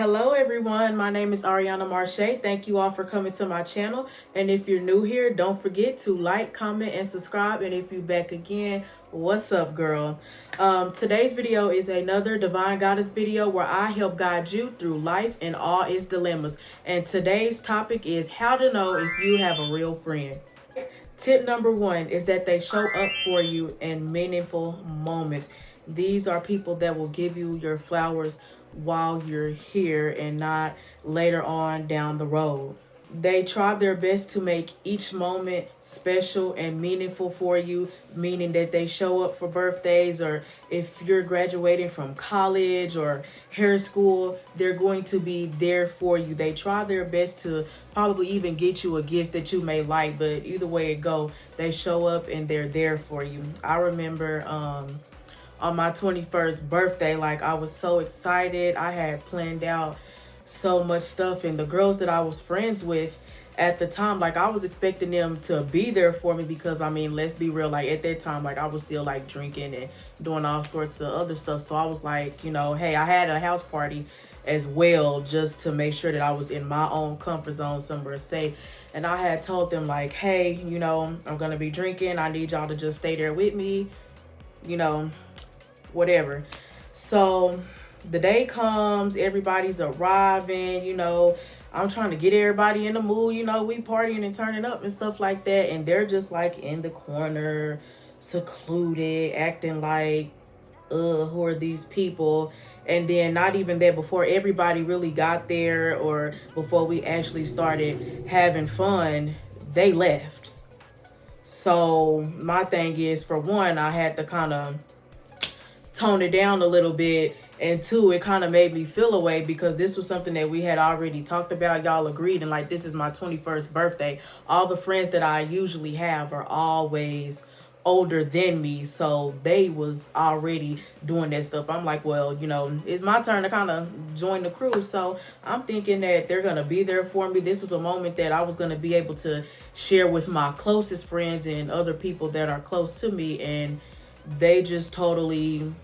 Hello everyone, my name is Ariana Marche. Thank you all for coming to my channel. And if you're new here, don't forget to like, comment, and subscribe. And if you're back again, what's up, girl? Today's video is another Divine Goddess video where I help guide you through life and all its dilemmas. And today's topic is how to know if you have a real friend. Tip number one is that they show up for you in meaningful moments. These are people that will give you your flowers while you're here and not later on down the road. They try their best to make each moment special and meaningful for you, meaning that they show up for birthdays, or if you're graduating from college or hair school, they're going to be there for you. They try their best to probably even get you a gift that you may like, but either way it go, they show up and they're there for you. I remember on my 21st birthday, like I was so excited. I had planned out so much stuff, and the girls that I was friends with at the time, like I was expecting them to be there for me because I mean, let's be real, like at that time, like I was still like drinking and doing all sorts of other stuff. So I was like, you know, hey, I had a house party as well just to make sure that I was in my own comfort zone, somewhere safe. And I had told them like, hey, you know, I'm gonna be drinking, I need y'all to just stay there with me, you know, whatever. So the day comes, everybody's arriving, you know, I'm trying to get everybody in the mood, you know, we partying and turning up and stuff like that, and they're just like in the corner, secluded, acting like, who are these people? And then not even that, before everybody really got there or before we actually started having fun, they left. So my thing is, for one, I had to kind of tone it down a little bit, and two, it kind of made me feel away because this was something that we had already talked about. Y'all agreed, and like, this is my 21st birthday. All the friends that I usually have are always older than me, so they was already doing that stuff. I'm like, well, you know, it's my turn to kind of join the crew, so I'm thinking that they're gonna be there for me. This was a moment that I was gonna be able to share with my closest friends and other people that are close to me, and they just totally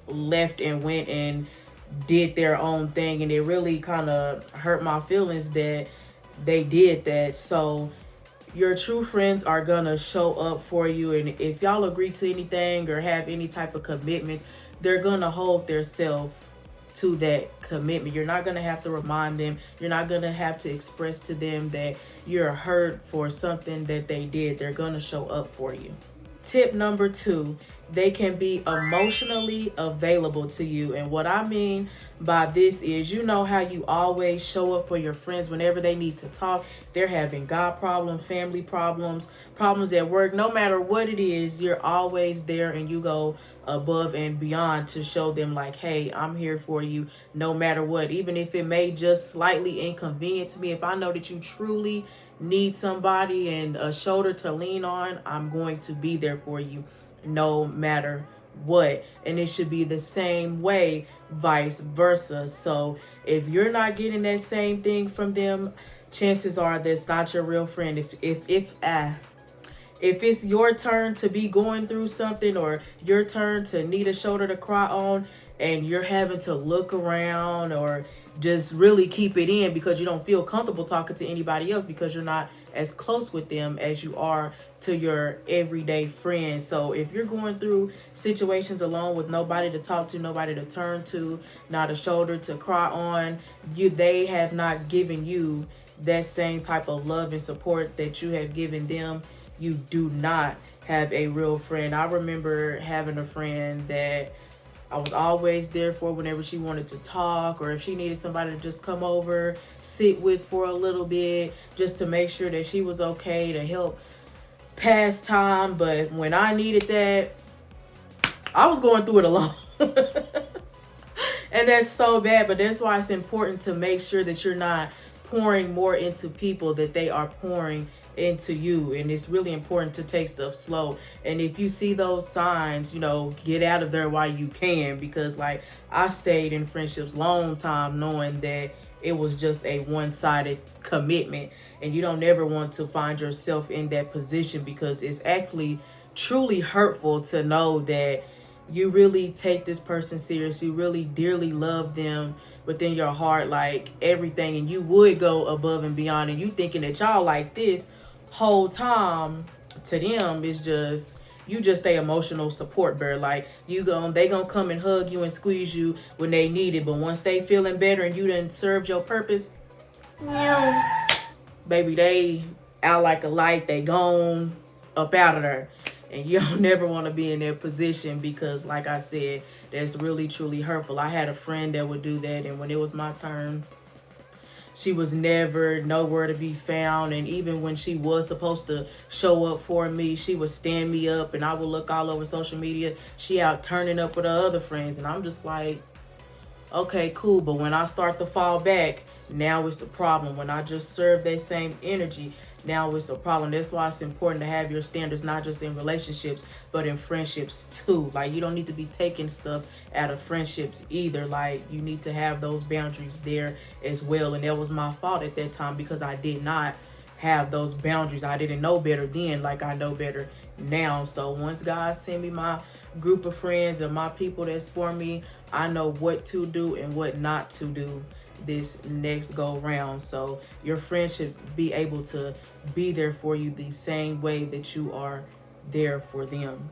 left and went and did their own thing, and it really kind of hurt my feelings that they did that. So your true friends are gonna show up for you, and if y'all agree to anything or have any type of commitment, they're gonna hold their self to that commitment. You're not gonna have to remind them, you're not gonna have to express to them that you're hurt for something that they did. They're gonna show up for you. Tip number two, they can be emotionally available to you. And what I mean by this is, you know how you always show up for your friends whenever they need to talk. They're having God problems, family problems, problems at work. No matter what it is, you're always there, and you go above and beyond to show them like, hey, I'm here for you no matter what. Even if it may just slightly inconvenient to me, if I know that you truly need somebody and a shoulder to lean on, I'm going to be there for you no matter what. And it should be the same way, vice versa. So if you're not getting that same thing from them, chances are that's not your real friend. If it's your turn to be going through something, or your turn to need a shoulder to cry on, and you're having to look around or just really keep it in because you don't feel comfortable talking to anybody else because you're not as close with them as you are to your everyday friends. So if you're going through situations alone with nobody to talk to, nobody to turn to, not a shoulder to cry on, they have not given you that same type of love and support that you have given them. You do not have a real friend. I remember having a friend that I was always there for whenever she wanted to talk, or if she needed somebody to just come over, sit with for a little bit, just to make sure that she was okay, to help pass time. But when I needed that, I was going through it alone. And that's so bad, but that's why it's important to make sure that you're not pouring more into people that they are pouring into you. And it's really important to take stuff slow. And if you see those signs, you know, get out of there while you can, because like, I stayed in friendships long time knowing that it was just a one-sided commitment, and you don't ever want to find yourself in that position, because it's actually truly hurtful to know that you really take this person serious, you really dearly love them within your heart, like everything, and you would go above and beyond, and you thinking that y'all like this whole time, to them it's just, you just a emotional support bear. Like they gonna come and hug you and squeeze you when they need it, but once they feeling better and you done served your purpose, baby, they out like a light, they gone up out of there. And you don't never want to be in their position, because like I said, that's really truly hurtful. I had a friend that would do that, and when it was my turn, she was never nowhere to be found. And even when she was supposed to show up for me, she would stand me up, and I would look all over social media, she out turning up with her other friends, and I'm just like, okay, cool. But when I start to fall back, now it's a problem. When I just serve that same energy, now it's a problem. That's why it's important to have your standards, not just in relationships, but in friendships too. Like, you don't need to be taking stuff out of friendships either. Like, you need to have those boundaries there as well. And that was my fault at that time, because I did not have those boundaries. I didn't know better then, like I know better now. So once God sent me my group of friends and my people that's for me, I know what to do and what not to do this next go round. So your friend should be able to be there for you the same way that you are there for them.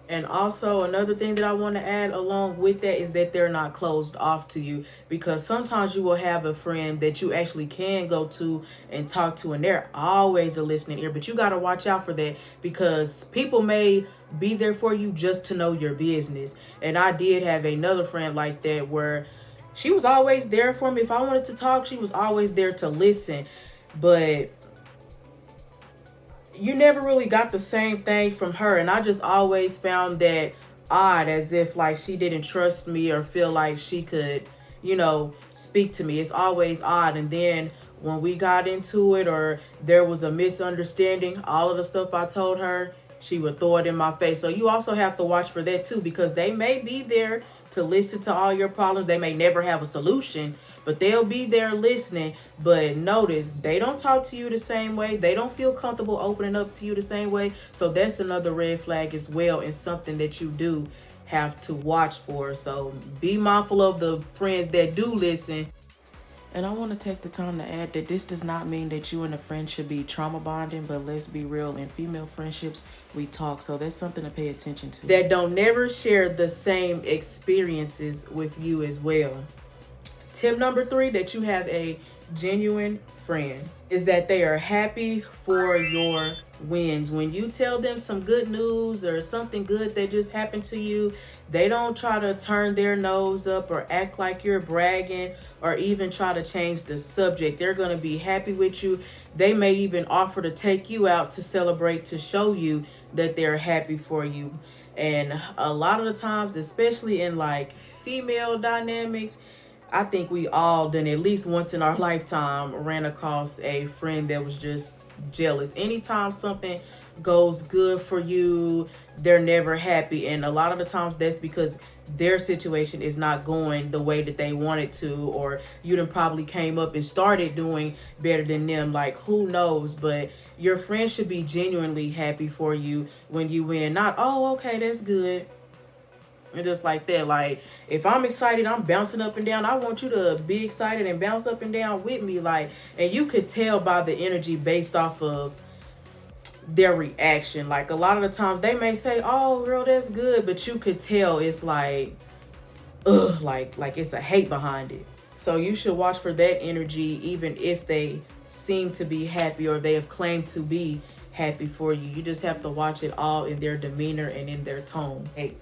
And also another thing that I want to add along with that is that they're not closed off to you, because sometimes you will have a friend that you actually can go to and talk to, and they're always a listening ear. But you got to watch out for that, because people may be there for you just to know your business. And I did have another friend like that, where she was always there for me. If I wanted to talk, she was always there to listen. But you never really got the same thing from her, and I just always found that odd, as if like she didn't trust me or feel like she could, speak to me. It's always odd. And then when we got into it, or there was a misunderstanding, all of the stuff I told her, she would throw it in my face. So you also have to watch for that too, because they may be there to listen to all your problems. They may never have a solution, but they'll be there listening. But notice, they don't talk to you the same way. They don't feel comfortable opening up to you the same way. So that's another red flag as well, and something that you do have to watch for. So be mindful of the friends that do listen. And I want to take the time to add that this does not mean that you and a friend should be trauma bonding, but let's be real, in female friendships, we talk. So that's something to pay attention to. That don't never share the same experiences with you as well. Tip number 3, that you have a genuine friend, is that they are happy for your wins. When you tell them some good news or something good that just happened to you, they don't try to turn their nose up or act like you're bragging or even try to change the subject. They're going to be happy with you. They may even offer to take you out to celebrate, to show you that they're happy for you. And a lot of the times, especially in like female dynamics, I think we all done at least once in our lifetime ran across a friend that was just jealous. Anytime something goes good for you, they're never happy. And a lot of the times that's because their situation is not going the way that they wanted to, or you done probably came up and started doing better than them. Like, who knows? But your friend should be genuinely happy for you when you win. Not, oh, okay, that's good. And just like that, like, if I'm excited, I'm bouncing up and down. I want you to be excited and bounce up and down with me. Like, and you could tell by the energy based off of their reaction. Like, a lot of the times they may say, oh, girl, that's good. But you could tell it's like, ugh, like it's a hate behind it. So you should watch for that energy, even if they seem to be happy or they have claimed to be happy for you. You just have to watch it all in their demeanor and in their tone. Hey,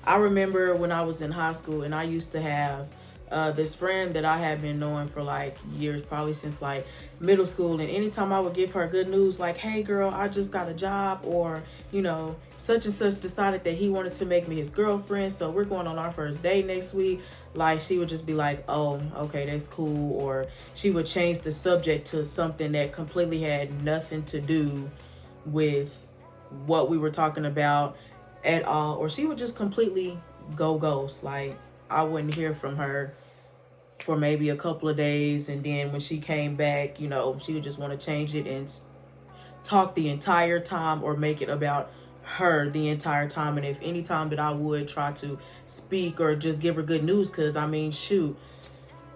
I remember when I was in high school, and I used to have this friend that I had been knowing for like years, probably since like middle school. And anytime I would give her good news, like, hey girl, I just got a job, or, such and such decided that he wanted to make me his girlfriend, so we're going on our first date next week. Like, she would just be like, oh, okay, that's cool. Or she would change the subject to something that completely had nothing to do with what we were talking about at all. Or she would just completely go ghost. Like, I wouldn't hear from her for maybe a couple of days, and then when she came back, she would just want to change it and talk the entire time or make it about her the entire time. And if any time that I would try to speak or just give her good news, because I mean, shoot,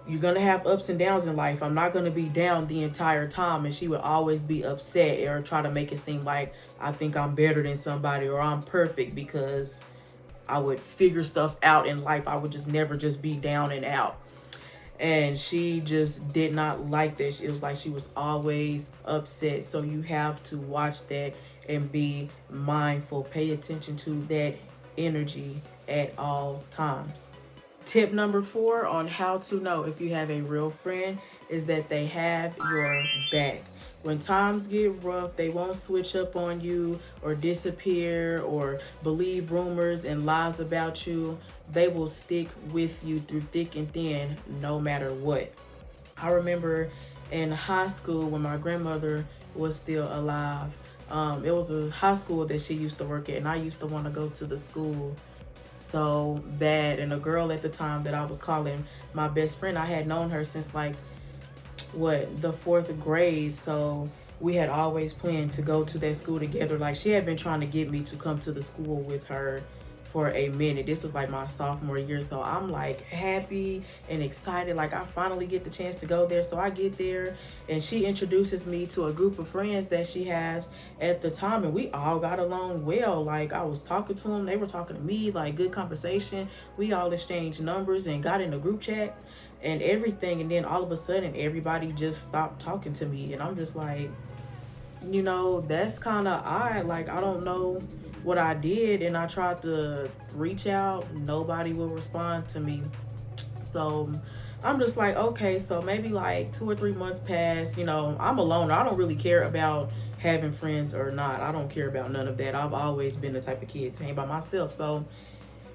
you're gonna have ups and downs in life. I'm not gonna be down the entire time. And she would always be upset or try to make it seem like I think I'm better than somebody or I'm perfect, because I would figure stuff out in life. I would just never just be down and out. And she just did not like that. It was like she was always upset. So you have to watch that and be mindful. Pay attention to that energy at all times. Tip number 4 on how to know if you have a real friend is that they have your back. When times get rough, they won't switch up on you or disappear or believe rumors and lies about you. They will stick with you through thick and thin, no matter what. I remember in high school when my grandmother was still alive, it was a high school that she used to work at, and I used to want to go to the school so bad. And a girl at the time that I was calling my best friend, I had known her since like the 4th grade. So we had always planned to go to that school together. Like, she had been trying to get me to come to the school with her for a minute. This was like my sophomore year. So I'm like happy and excited. Like, I finally get the chance to go there. So I get there and she introduces me to a group of friends that she has at the time. And we all got along well. Like, I was talking to them. They were talking to me, like good conversation. We all exchanged numbers and got in a group chat and everything. And then all of a sudden everybody just stopped talking to me. And I'm just like, you know, that's kind of odd. Like, I don't know what I did, and I tried to reach out. Nobody will respond to me. So I'm just like, okay, so maybe like 2 or 3 months pass. You know, I'm alone. I don't really care about having friends or not. I don't care about none of that. I've always been the type of kid to hang by myself. So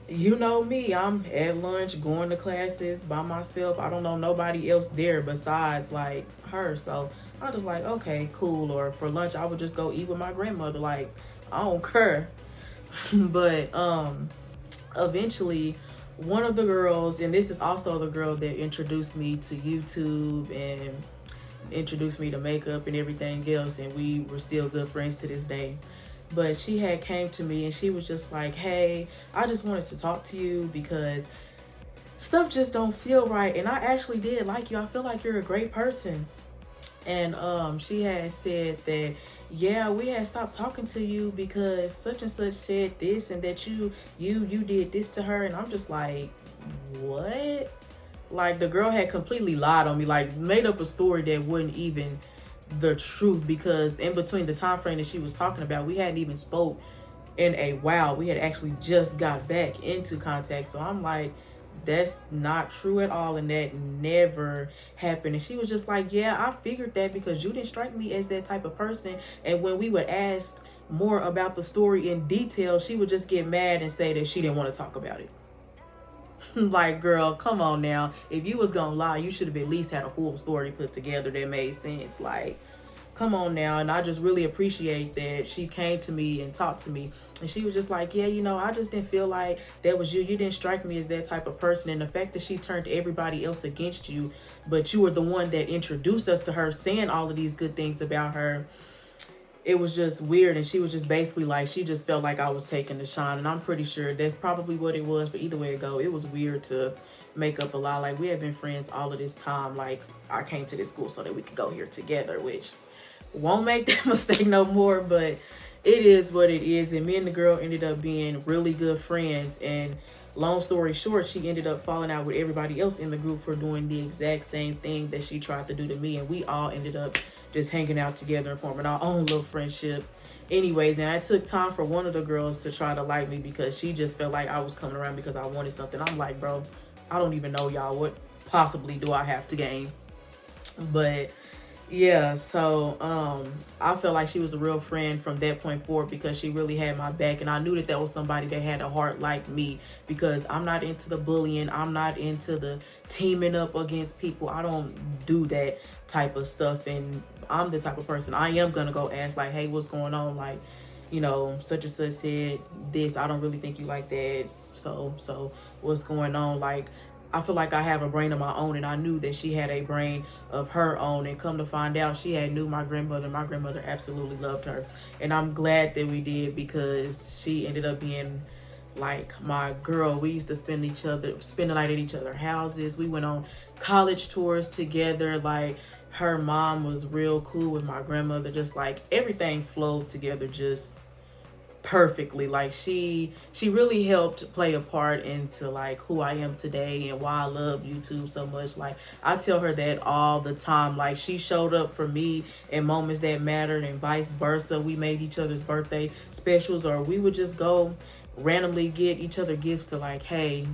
you know me, I'm at lunch, going to classes by myself. I don't know nobody else there besides like her. So I was just like, okay, cool. Or for lunch, I would just go eat with my grandmother. Like, I don't care. But eventually one of the girls, and this is also the girl that introduced me to YouTube and introduced me to makeup and everything else, and we were still good friends to this day. But she had came to me and she was just like, hey, I just wanted to talk to you because stuff just don't feel right. And I actually did like you. I feel like you're a great person. And she had said that, yeah, we had stopped talking to you because such and such said this and that you did this to her. And I'm just like, what? Like, the girl had completely lied on me, like made up a story that wasn't even the truth, because in between the time frame that she was talking about, we hadn't even spoke in a while. We had actually just got back into contact. So I'm like, that's not true at all, and that never happened. And she was just like, yeah, I figured that because you didn't strike me as that type of person. And when we would ask more about the story in detail, she would just get mad and say that she didn't want to talk about it. Like, girl, come on now. If you was gonna lie, you should have at least had a full story put together that made sense. Like, come on now. And I just really appreciate that she came to me and talked to me, and she was just like, yeah, you know, I just didn't feel like that was you didn't strike me as that type of person. And the fact that she turned everybody else against you, but you were the one that introduced us to her, saying all of these good things about her, it was just weird. And she was just basically like, she just felt like I was taking the shine. And I'm pretty sure that's probably what it was. But either way it go, it was weird to make up a lie. Like, we had been friends all of this time. Like, I came to this school so that we could go here together, which won't make that mistake no more. But it is what it is. And me and the girl ended up being really good friends. And long story short, she ended up falling out with everybody else in the group for doing the exact same thing that she tried to do to me. And we all ended up just hanging out together and forming our own little friendship. Anyways, now it took time for one of the girls to try to like me because she just felt like I was coming around because I wanted something. I'm like, bro, I don't even know y'all. What possibly do I have to gain? But yeah, so I felt like she was a real friend from that point forward because she really had my back. And I knew that was somebody that had a heart like me, because I'm not into the bullying. I'm not into the teaming up against people. I don't do that type of stuff. And I'm the type of person, I am gonna go ask like, hey, what's going on? Like, you know, such and such said this. I don't really think you like that. So what's going on? Like, I feel like I have a brain of my own, and I knew that she had a brain of her own. And come to find out, she had knew my grandmother. My grandmother absolutely loved her, and I'm glad that we did, because she ended up being like my girl. We used to spend the night at each other's houses. We went on college tours together. Like, her mom was real cool with my grandmother. Just like everything flowed together just perfectly. Like, she really helped play a part into like who I am today and why I love YouTube so much. Like, I tell her that all the time. Like, she showed up for me in moments that mattered, and vice versa. We made each other's birthday specials, or we would just go randomly get each other gifts to like, hey,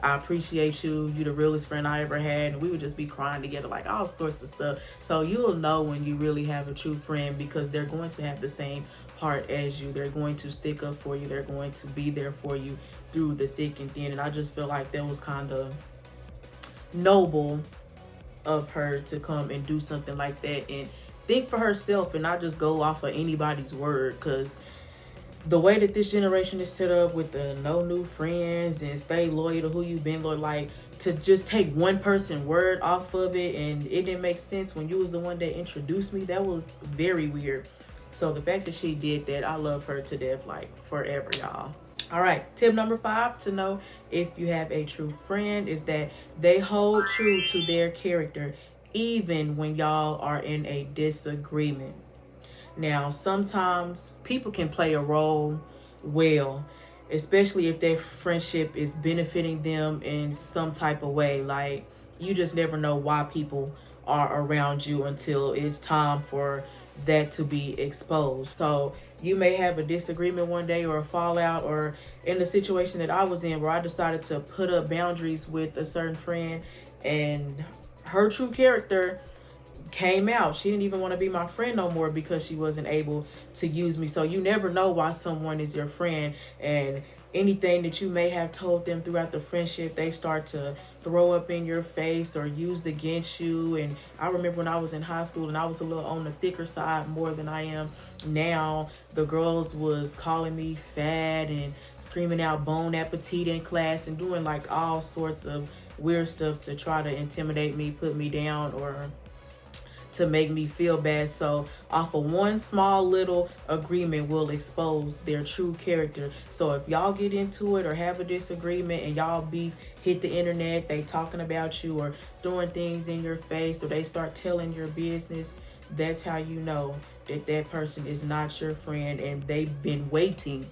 I appreciate you. You the realest friend I ever had. And we would just be crying together, like all sorts of stuff. So you'll know when you really have a true friend, because they're going to have the same heart as you. They're going to stick up for you. They're going to be there for you through the thick and thin. And I just feel like that was kind of noble of her to come and do something like that and think for herself and not just go off of anybody's word. Because the way that this generation is set up with the no new friends and stay loyal to who you've been loyal, like, to just take one person word off of it, and it didn't make sense when you was the one that introduced me, that was very weird. So the fact that she did that, I love her to death, like forever, y'all. All right, tip number 5 to know if you have a true friend is that they hold true to their character even when y'all are in a disagreement. Now, sometimes people can play a role well, especially if their friendship is benefiting them in some type of way. Like, you just never know why people are around you until it's time for that to be exposed. So you may have a disagreement one day or a fallout, or in the situation that I was in where I decided to put up boundaries with a certain friend, and her true character came out. She didn't even want to be my friend no more because she wasn't able to use me. So you never know why someone is your friend, and anything that you may have told them throughout the friendship, they start to throw up in your face or used against you. And I remember when I was in high school and I was a little on the thicker side more than I am now, the girls was calling me fat and screaming out bon appetit in class and doing like all sorts of weird stuff to try to intimidate me, put me down, or to make me feel bad. So off of one small little agreement will expose their true character. So if y'all get into it or have a disagreement and y'all beef hit the internet, they talking about you or throwing things in your face, or they start telling your business, that's how you know that that person is not your friend, and they've been waiting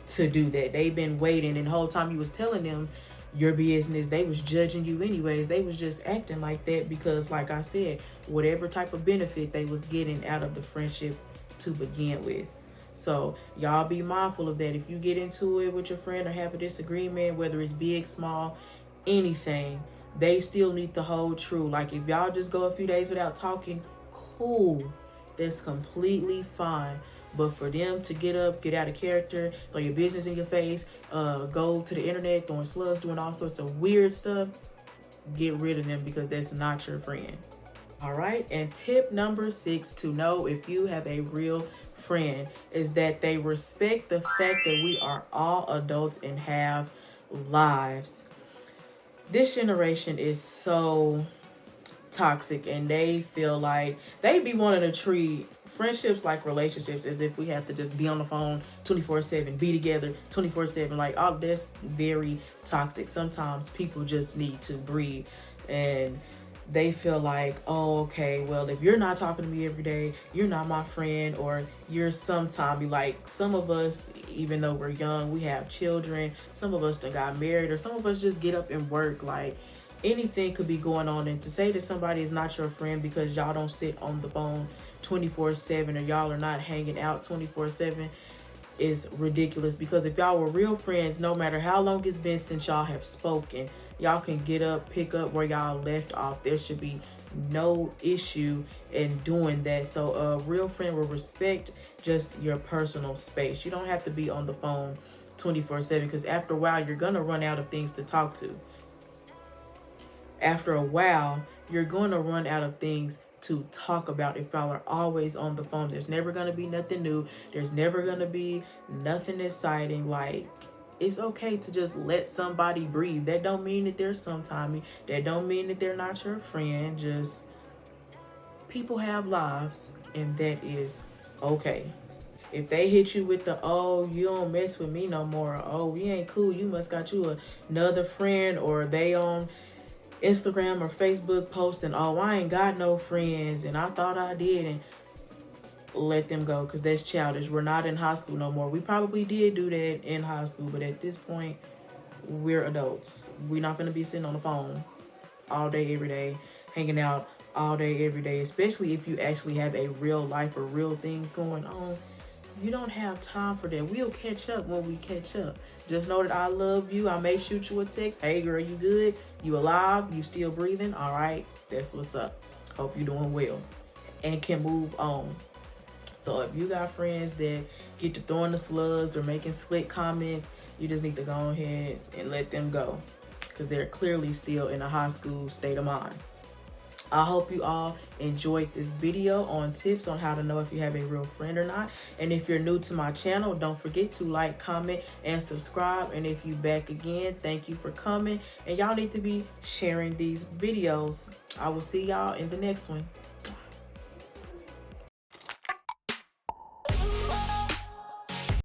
to do that. They've been waiting, and the whole time you was telling them your business, they was judging you anyways. They was just acting like that because, like I said, whatever type of benefit they was getting out of the friendship to begin with. So y'all be mindful of that. If you get into it with your friend or have a disagreement, whether it's big, small, anything, they still need to hold true. Like, if y'all just go a few days without talking, cool, that's completely fine. But for them to get up, get out of character, throw your business in your face, go to the internet, throwing slugs, doing all sorts of weird stuff, get rid of them, because that's not your friend. All right. And tip number 6 to know if you have a real friend is that they respect the fact that we are all adults and have lives. This generation is so toxic, and they feel like they be wanting to treat friendships like relationships, as if we have to just be on the phone 24/7, be together 24/7. Like, oh, that's very toxic. Sometimes people just need to breathe, and they feel like, oh, okay, well, if you're not talking to me every day, you're not my friend, or you're sometime like some of us, even though we're young, we have children, some of us that got married, or some of us just get up and work. Like, anything could be going on, and to say that somebody is not your friend because y'all don't sit on the phone 24/7, or y'all are not hanging out 24/7, is ridiculous. Because if y'all were real friends, no matter how long it's been since y'all have spoken, y'all can get up, pick up where y'all left off. There should be no issue in doing that. So a real friend will respect just your personal space. You don't have to be on the phone 24/7, because after a while you're gonna run out of things to talk to. After a while, you're going to run out of things to talk about if y'all are always on the phone. There's never going to be nothing new. There's never going to be nothing exciting. Like, It's okay to just let somebody breathe. That don't mean that they're sometimey. That don't mean that they're not your friend. Just people have lives, and that is okay. If they hit you with the, oh, you don't mess with me no more, or, oh, we ain't cool, you must got you another friend, or they on Instagram or Facebook posting, oh, I ain't got no friends and I thought I did, and let them go, because that's childish. We're not in high school no more. We probably did do that in high school, but at this point, we're adults. We're not going to be sitting on the phone all day, every day, hanging out all day, every day, especially if you actually have a real life or real things going on. You don't have time for that. We'll catch up when we catch up. Just know that I love you. I may shoot you a text. Hey, girl, you good? You alive? You still breathing? All right. That's what's up. Hope you're doing well and can move on. So if you got friends that get to throwing the slugs or making slick comments, you just need to go ahead and let them go, because they're clearly still in a high school state of mind. I hope you all enjoyed this video on tips on how to know if you have a real friend or not. And if you're new to my channel, don't forget to like, comment, and subscribe. And if you back again, thank you for coming. And y'all need to be sharing these videos. I will see y'all in the next one.